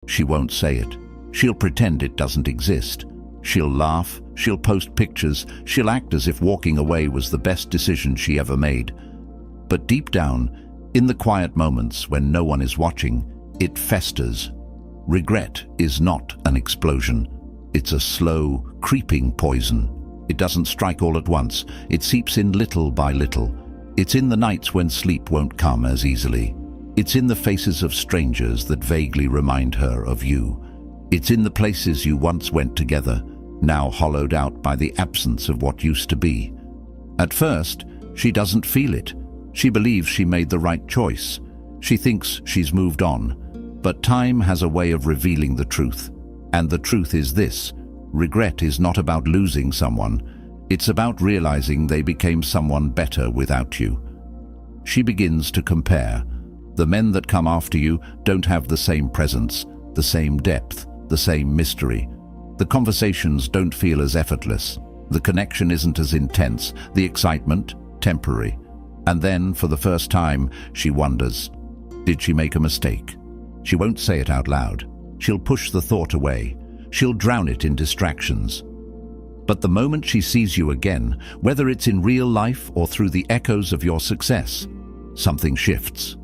She won't say it. She'll pretend it doesn't exist. She'll laugh, she'll post pictures, she'll act as if walking away was the best decision she ever made. But deep down, in the quiet moments when no one is watching, it festers. Regret is not an explosion. It's a slow, creeping poison. It doesn't strike all at once. It seeps in little by little. It's in the nights when sleep won't come as easily. It's in the faces of strangers that vaguely remind her of you. It's in the places you once went together, now hollowed out by the absence of what used to be. At first, she doesn't feel it. She believes she made the right choice. She thinks she's moved on. But time has a way of revealing the truth. And the truth is this: regret is not about losing someone. It's about realizing they became someone better without you. She begins to compare. The men that come after you don't have the same presence, the same depth, the same mystery. The conversations don't feel as effortless. The connection isn't as intense, the excitement temporary. And then, for the first time, she wonders, did she make a mistake? She won't say it out loud. She'll push the thought away. She'll drown it in distractions. But the moment she sees you again, whether it's in real life or through the echoes of your success, something shifts.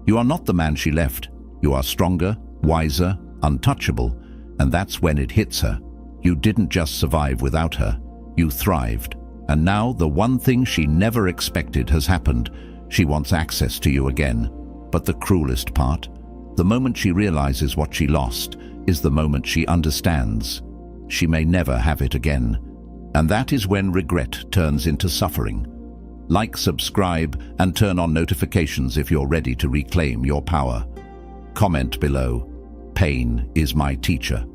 You are not the man she left. You are stronger, wiser, untouchable, and that's when it hits her. You didn't just survive without her. You thrived. And now the one thing she never expected has happened. She wants access to you again. But the cruelest part, the moment she realizes what she lost, is the moment she understands she may never have it again. And that is when regret turns into suffering. Like, subscribe, and turn on notifications if you're ready to reclaim your power. Comment below. Pain is my teacher.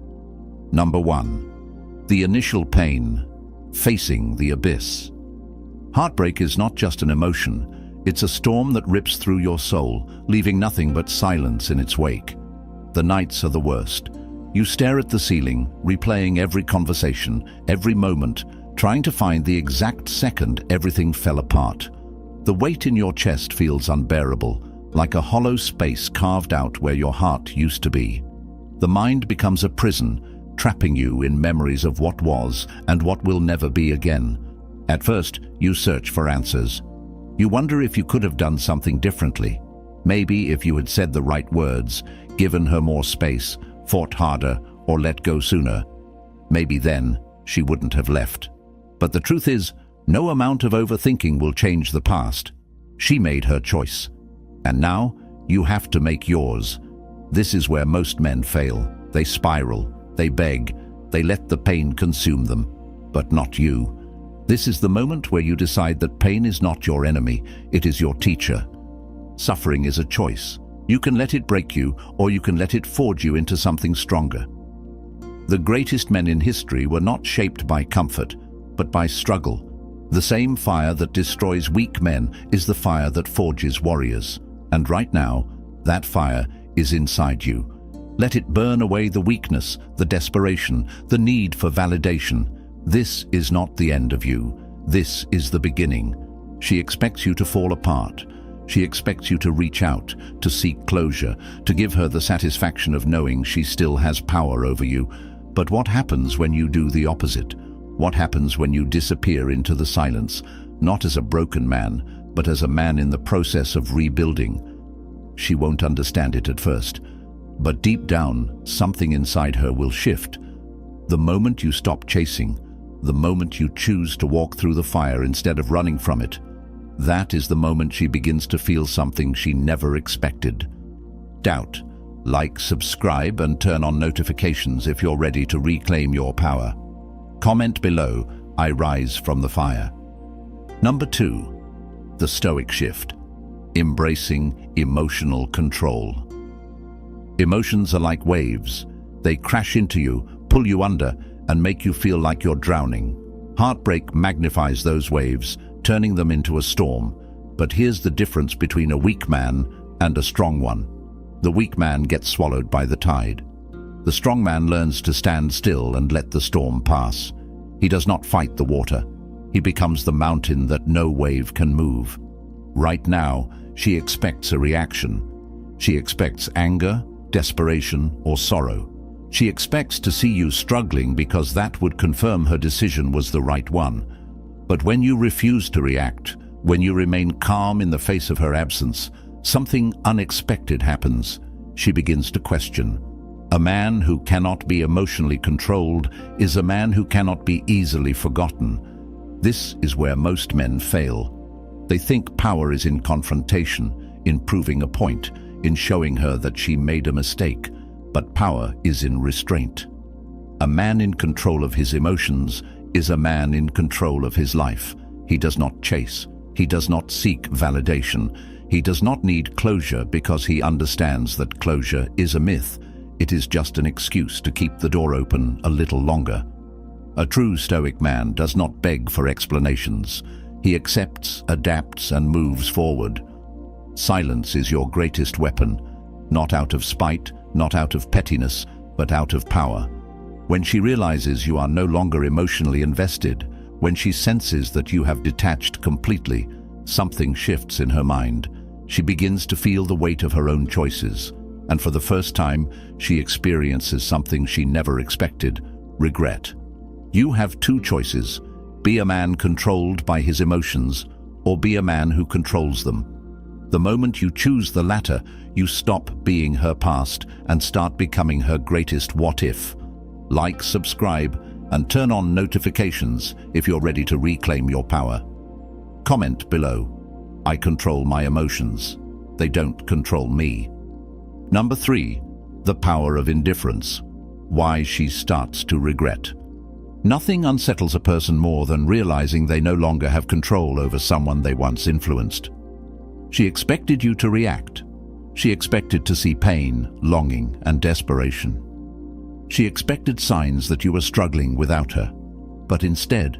Number 1. The initial pain. Facing the abyss. Heartbreak is not just an emotion. It's a storm that rips through your soul, leaving nothing but silence in its wake. The nights are the worst. You stare at the ceiling, replaying every conversation, every moment, trying to find the exact second everything fell apart. The weight in your chest feels unbearable, like a hollow space carved out where your heart used to be. The mind becomes a prison, trapping you in memories of what was and what will never be again. At first, you search for answers. You wonder if you could have done something differently. Maybe if you had said the right words, given her more space, fought harder, or let go sooner. Maybe then she wouldn't have left. But the truth is, no amount of overthinking will change the past. She made her choice. And now, you have to make yours. This is where most men fail. They spiral, they beg, they let the pain consume them. But not you. This is the moment where you decide that pain is not your enemy, it is your teacher. Suffering is a choice. You can let it break you, or you can let it forge you into something stronger. The greatest men in history were not shaped by comfort, but by struggle. The same fire that destroys weak men is the fire that forges warriors. And right now, that fire is inside you. Let it burn away the weakness, the desperation, the need for validation. This is not the end of you. This is the beginning. She expects you to fall apart. She expects you to reach out, to seek closure, to give her the satisfaction of knowing she still has power over you. But what happens when you do the opposite? What happens when you disappear into the silence, not as a broken man, but as a man in the process of rebuilding? She won't understand it at first, but deep down, something inside her will shift. The moment you stop chasing, the moment you choose to walk through the fire instead of running from it, that is the moment she begins to feel something she never expected. Doubt. Like, subscribe, and turn on notifications if you're ready to reclaim your power. Comment below, I rise from the fire. Number 2. The Stoic shift. Embracing emotional control. Emotions are like waves. They crash into you, pull you under, and make you feel like you're drowning. Heartbreak magnifies those waves, turning them into a storm. But here's the difference between a weak man and a strong one. The weak man gets swallowed by the tide. The strong man learns to stand still and let the storm pass. He does not fight the water. He becomes the mountain that no wave can move. Right now, she expects a reaction. She expects anger, desperation, or sorrow. She expects to see you struggling because that would confirm her decision was the right one. But when you refuse to react, when you remain calm in the face of her absence, something unexpected happens. She begins to question. A man who cannot be emotionally controlled is a man who cannot be easily forgotten. This is where most men fail. They think power is in confrontation, in proving a point, in showing her that she made a mistake, but power is in restraint. A man in control of his emotions is a man in control of his life. He does not chase. He does not seek validation. He does not need closure because he understands that closure is a myth. It is just an excuse to keep the door open a little longer. A true Stoic man does not beg for explanations. He accepts, adapts, and moves forward. Silence is your greatest weapon, not out of spite, not out of pettiness, but out of power. When she realizes you are no longer emotionally invested, when she senses that you have detached completely, something shifts in her mind. She begins to feel the weight of her own choices, and for the first time, she experiences something she never expected: regret. You have two choices: be a man controlled by his emotions, or be a man who controls them. The moment you choose the latter, you stop being her past and start becoming her greatest what-if. Like, subscribe, and turn on notifications if you're ready to reclaim your power. Comment below. I control my emotions. They don't control me. Number 3. The power of indifference. Why she starts to regret. Nothing unsettles a person more than realizing they no longer have control over someone they once influenced. She expected you to react. She expected to see pain, longing, and desperation. She expected signs that you were struggling without her. But instead,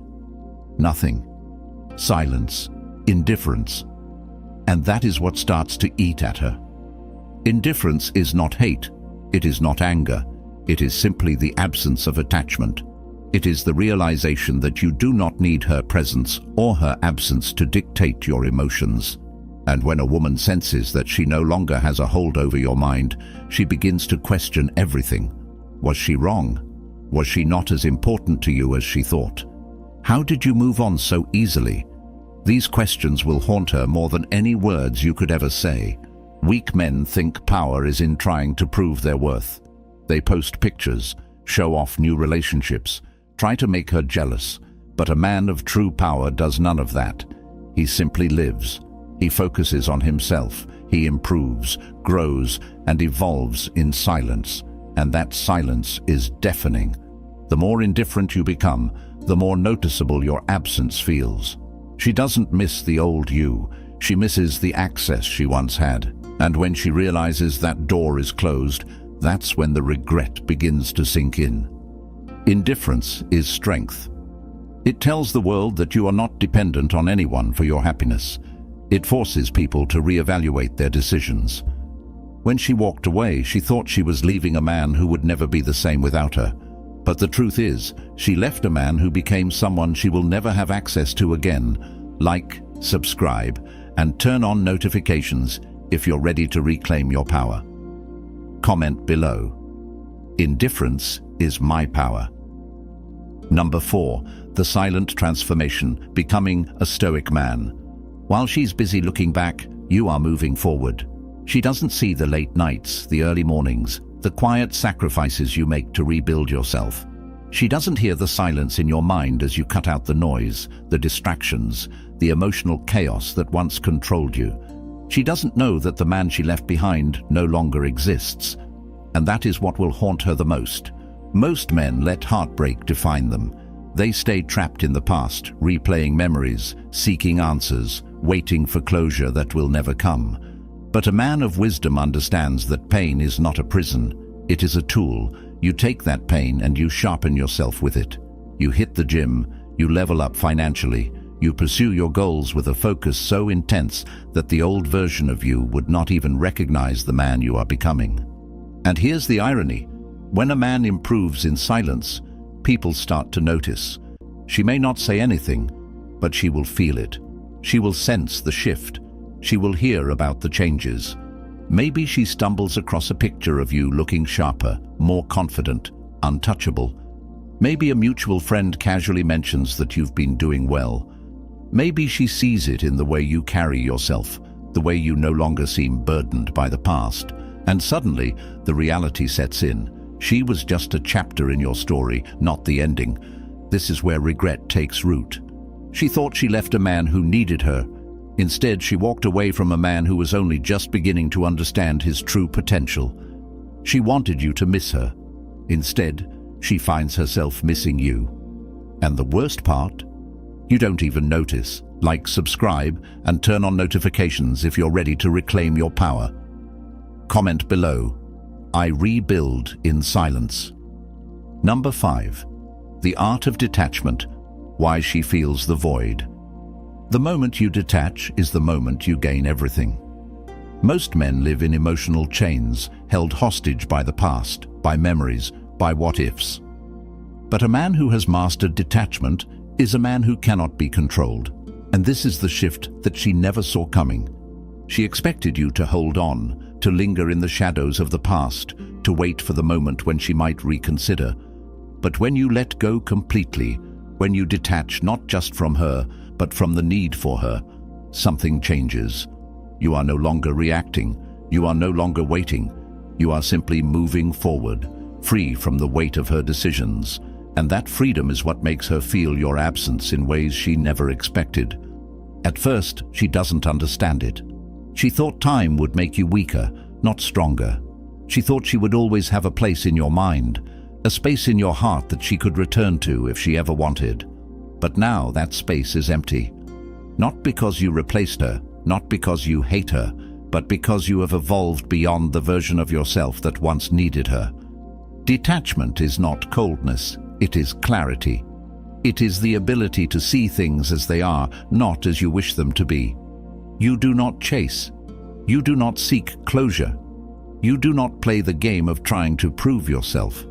nothing. Silence, indifference. And that is what starts to eat at her. Indifference is not hate. It is not anger. It is simply the absence of attachment. It is the realization that you do not need her presence or her absence to dictate your emotions. And when a woman senses that she no longer has a hold over your mind, she begins to question everything. Was she wrong? Was she not as important to you as she thought? How did you move on so easily? These questions will haunt her more than any words you could ever say. Weak men think power is in trying to prove their worth. They post pictures, show off new relationships, try to make her jealous. But a man of true power does none of that. He simply lives. He focuses on himself. He improves, grows, and evolves in silence. And that silence is deafening. The more indifferent you become, the more noticeable your absence feels. She doesn't miss the old you. She misses the access she once had. And when she realizes that door is closed, that's when the regret begins to sink in. Indifference is strength. It tells the world that you are not dependent on anyone for your happiness. It forces people to reevaluate their decisions. When she walked away, she thought she was leaving a man who would never be the same without her. But the truth is, she left a man who became someone she will never have access to again. Like, subscribe, and turn on notifications if you're ready to reclaim your power. Comment below. Indifference is my power. Number 4. The silent transformation, becoming a Stoic man. While she's busy looking back, you are moving forward. She doesn't see the late nights, the early mornings, the quiet sacrifices you make to rebuild yourself. She doesn't hear the silence in your mind as you cut out the noise, the distractions, the emotional chaos that once controlled you. She doesn't know that the man she left behind no longer exists. And that is what will haunt her the most. Most men let heartbreak define them. They stay trapped in the past, replaying memories, seeking answers, waiting for closure that will never come. But a man of wisdom understands that pain is not a prison. It is a tool. You take that pain and you sharpen yourself with it. You hit the gym, you level up financially, you pursue your goals with a focus so intense that the old version of you would not even recognize the man you are becoming. And here's the irony. When a man improves in silence, people start to notice. She may not say anything, but she will feel it. She will sense the shift. She will hear about the changes. Maybe she stumbles across a picture of you looking sharper, more confident, untouchable. Maybe a mutual friend casually mentions that you've been doing well. Maybe she sees it in the way you carry yourself, the way you no longer seem burdened by the past. And suddenly, the reality sets in. She was just a chapter in your story, not the ending. This is where regret takes root. She thought she left a man who needed her. Instead, she walked away from a man who was only just beginning to understand his true potential. She wanted you to miss her. Instead, she finds herself missing you. And the worst part? You don't even notice. Like, subscribe, and turn on notifications if you're ready to reclaim your power. Comment below. I rebuild in silence. Number 5. The art of detachment. Why she feels the void. The moment you detach is the moment you gain everything. Most men live in emotional chains, held hostage by the past, by memories, by what-ifs. But a man who has mastered detachment is a man who cannot be controlled. And this is the shift that she never saw coming. She expected you to hold on, to linger in the shadows of the past, to wait for the moment when she might reconsider. But when you let go completely, when you detach not just from her, but from the need for her, something changes. You are no longer reacting. You are no longer waiting. You are simply moving forward, free from the weight of her decisions. And that freedom is what makes her feel your absence in ways she never expected. At first, she doesn't understand it. She thought time would make you weaker, not stronger. She thought she would always have a place in your mind, a space in your heart that she could return to if she ever wanted. But now that space is empty. Not because you replaced her, not because you hate her, but because you have evolved beyond the version of yourself that once needed her. Detachment is not coldness. It is clarity. It is the ability to see things as they are, not as you wish them to be. You do not chase. You do not seek closure. You do not play the game of trying to prove yourself.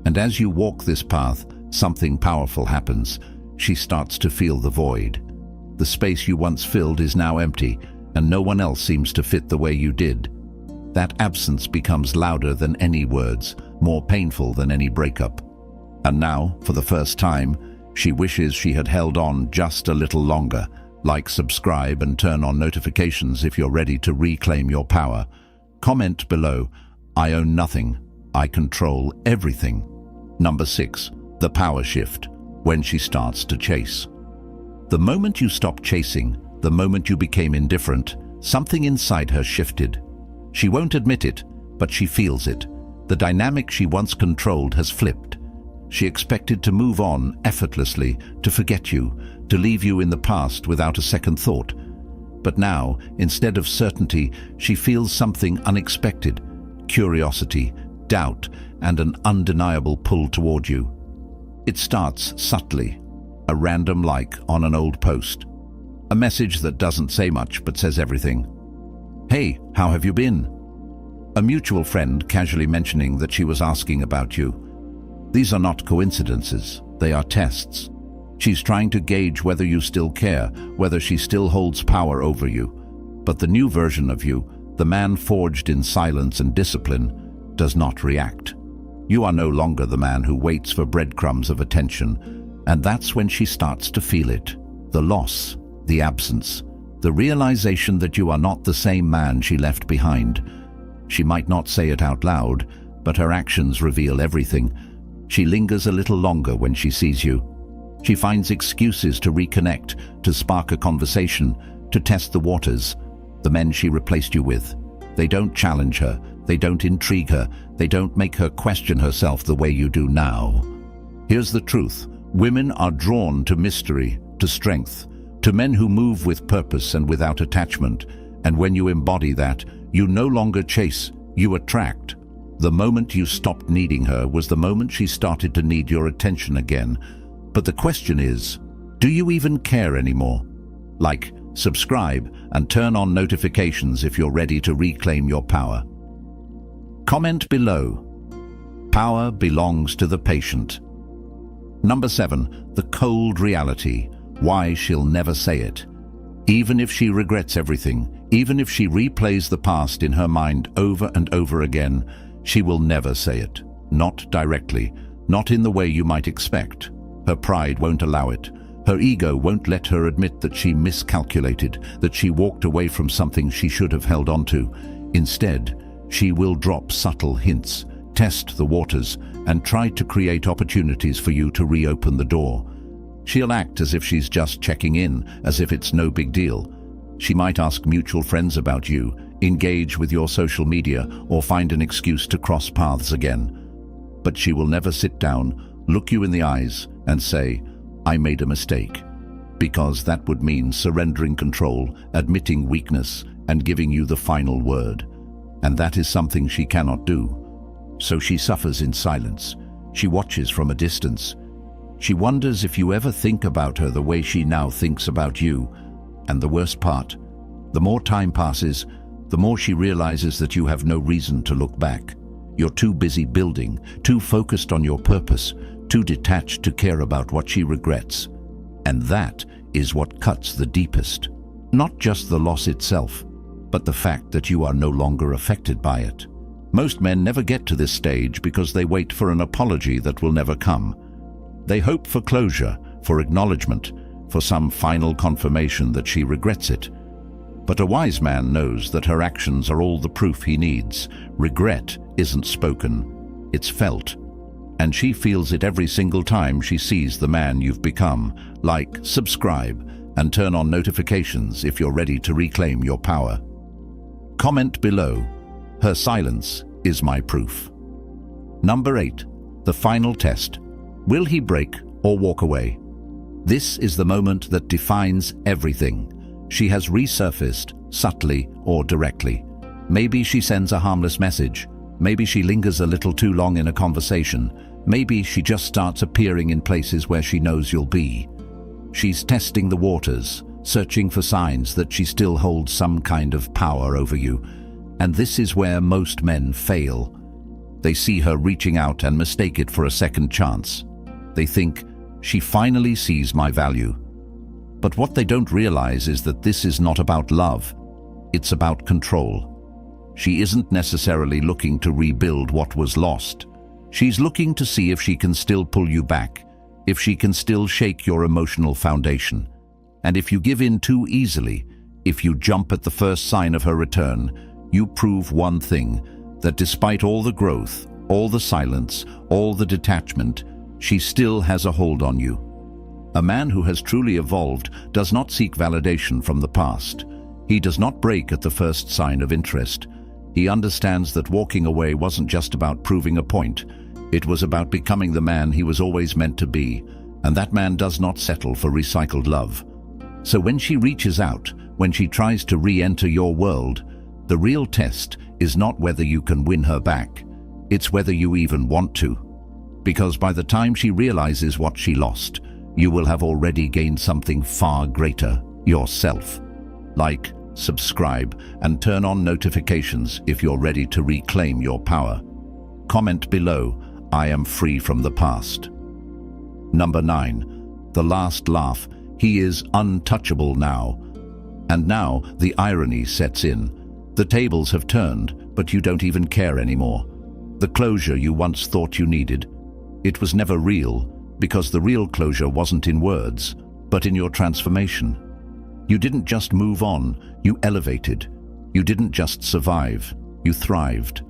And as you walk this path, something powerful happens. She starts to feel the void. The space you once filled is now empty, and no one else seems to fit the way you did. That absence becomes louder than any words, more painful than any breakup. And now, for the first time, she wishes she had held on just a little longer. Like, subscribe, and turn on notifications if you're ready to reclaim your power. Comment below. I own nothing. I control everything. Number 6. The power shift. When she starts to chase. The moment you stopped chasing, the moment you became indifferent, something inside her shifted. She won't admit it, but she feels it. The dynamic she once controlled has flipped. She expected to move on effortlessly, to forget you, to leave you in the past without a second thought. But now, instead of certainty, she feels something unexpected: curiosity, doubt, and an undeniable pull toward you. It starts subtly, a random like on an old post. A message that doesn't say much but says everything. Hey, how have you been? A mutual friend casually mentioning that she was asking about you. These are not coincidences, they are tests. She's trying to gauge whether you still care, whether she still holds power over you. But the new version of you, the man forged in silence and discipline, does not react. You are no longer the man who waits for breadcrumbs of attention, and that's when she starts to feel it. The loss, the absence, the realization that you are not the same man she left behind. She might not say it out loud, but her actions reveal everything. She lingers a little longer when she sees you. She finds excuses to reconnect, to spark a conversation, to test the waters. The men she replaced you with. They don't challenge her, they don't intrigue her, they don't make her question herself the way you do now. Here's the truth. Women are drawn to mystery, to strength, to men who move with purpose and without attachment. And when you embody that, you no longer chase, you attract. The moment you stopped needing her was the moment she started to need your attention again. But the question is, do you even care anymore? Like, subscribe, and turn on notifications if you're ready to reclaim your power. Comment below. Power belongs to the patient. Number 7. The cold reality. Why she'll never say it. Even if she regrets everything, even if she replays the past in her mind over and over again, she will never say it. Not directly, not in the way you might expect. Her pride won't allow it. Her ego won't let her admit that she miscalculated, that she walked away from something she should have held on to. Instead, she will drop subtle hints, test the waters, and try to create opportunities for you to reopen the door. She'll act as if she's just checking in, as if it's no big deal. She might ask mutual friends about you, engage with your social media, or find an excuse to cross paths again. But she will never sit down, look you in the eyes, and say, "I made a mistake," because that would mean surrendering control, admitting weakness, and giving you the final word. And that is something she cannot do. So she suffers in silence. She watches from a distance. She wonders if you ever think about her the way she now thinks about you. And the worst part, the more time passes, the more she realizes that you have no reason to look back. You're too busy building, too focused on your purpose, too detached to care about what she regrets. And that is what cuts the deepest. Not just the loss itself, but the fact that you are no longer affected by it. Most men never get to this stage because they wait for an apology that will never come. They hope for closure, for acknowledgement, for some final confirmation that she regrets it. But a wise man knows that her actions are all the proof he needs. Regret isn't spoken, it's felt. And she feels it every single time she sees the man you've become. Like, subscribe, and turn on notifications if you're ready to reclaim your power. Comment below. Her silence is my proof. Number 8. The final test. Will he break or walk away? This is the moment that defines everything. She has resurfaced, subtly or directly. Maybe she sends a harmless message. Maybe she lingers a little too long in a conversation. Maybe she just starts appearing in places where she knows you'll be. She's testing the waters, searching for signs that she still holds some kind of power over you. And this is where most men fail. They see her reaching out and mistake it for a second chance. They think, she finally sees my value. But what they don't realize is that this is not about love. It's about control. She isn't necessarily looking to rebuild what was lost. She's looking to see if she can still pull you back, if she can still shake your emotional foundation. And if you give in too easily, if you jump at the first sign of her return, you prove one thing, that despite all the growth, all the silence, all the detachment, she still has a hold on you. A man who has truly evolved does not seek validation from the past. He does not break at the first sign of interest. He understands that walking away wasn't just about proving a point. It was about becoming the man he was always meant to be, and that man does not settle for recycled love. So when she reaches out, when she tries to re-enter your world, the real test is not whether you can win her back. It's whether you even want to. Because by the time she realizes what she lost, you will have already gained something far greater, yourself. Like, subscribe, and turn on notifications if you're ready to reclaim your power. Comment below, I am free from the past. Number 9. The last laugh. He is untouchable now. And now the irony sets in. The tables have turned, but you don't even care anymore. The closure you once thought you needed, it was never real, because the real closure wasn't in words, but in your transformation. You didn't just move on, you elevated. You didn't just survive, you thrived.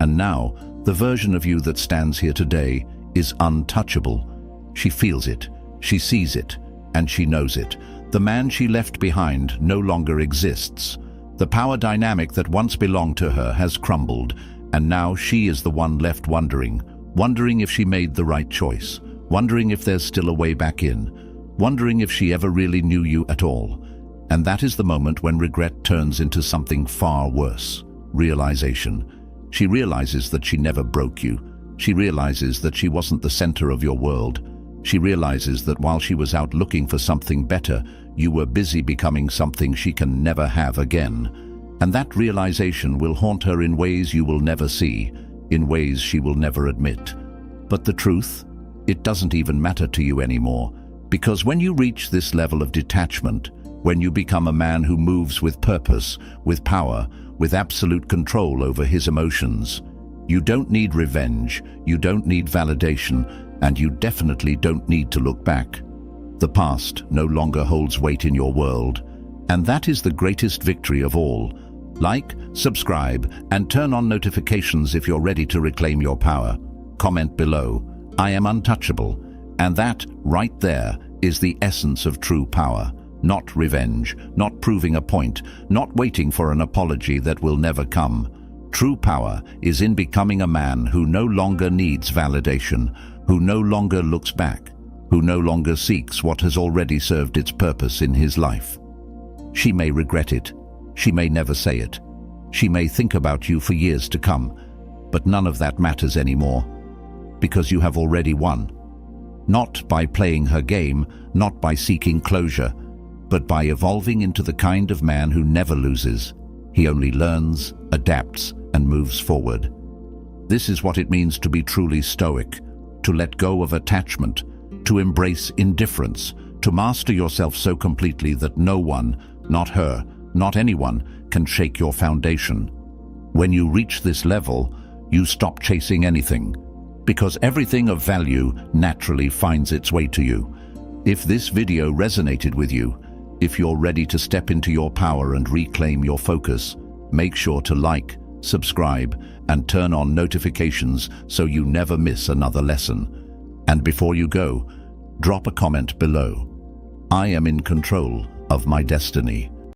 And now, the version of you that stands here today is untouchable. She feels it, she sees it, and she knows it. The man she left behind no longer exists. The power dynamic that once belonged to her has crumbled, and now she is the one left wondering if she made the right choice, wondering if there's still a way back in, wondering if she ever really knew you at all. And that is the moment when regret turns into something far worse. Realization. She realizes that she never broke you. She realizes that she wasn't the center of your world. She realizes that while she was out looking for something better, you were busy becoming something she can never have again. And that realization will haunt her in ways you will never see, in ways she will never admit. But the truth? It doesn't even matter to you anymore, because when you reach this level of detachment, when you become a man who moves with purpose, with power, with absolute control over his emotions. You don't need revenge, you don't need validation, and you definitely don't need to look back. The past no longer holds weight in your world, and that is the greatest victory of all. Like, subscribe, and turn on notifications if you're ready to reclaim your power. Comment below, "I am untouchable," and that, right there, is the essence of true power. Not revenge, not proving a point, not waiting for an apology that will never come. True power is in becoming a man who no longer needs validation, who no longer looks back, who no longer seeks what has already served its purpose in his life. She may regret it, she may never say it, she may think about you for years to come, but none of that matters anymore, because you have already won. Not by playing her game, not by seeking closure, but by evolving into the kind of man who never loses. He only learns, adapts, and moves forward. This is what it means to be truly stoic, to let go of attachment, to embrace indifference, to master yourself so completely that no one, not her, not anyone, can shake your foundation. When you reach this level, you stop chasing anything, because everything of value naturally finds its way to you. If this video resonated with you, if you're ready to step into your power and reclaim your focus, make sure to like, subscribe, and turn on notifications so you never miss another lesson. And before you go, drop a comment below. I am in control of my destiny.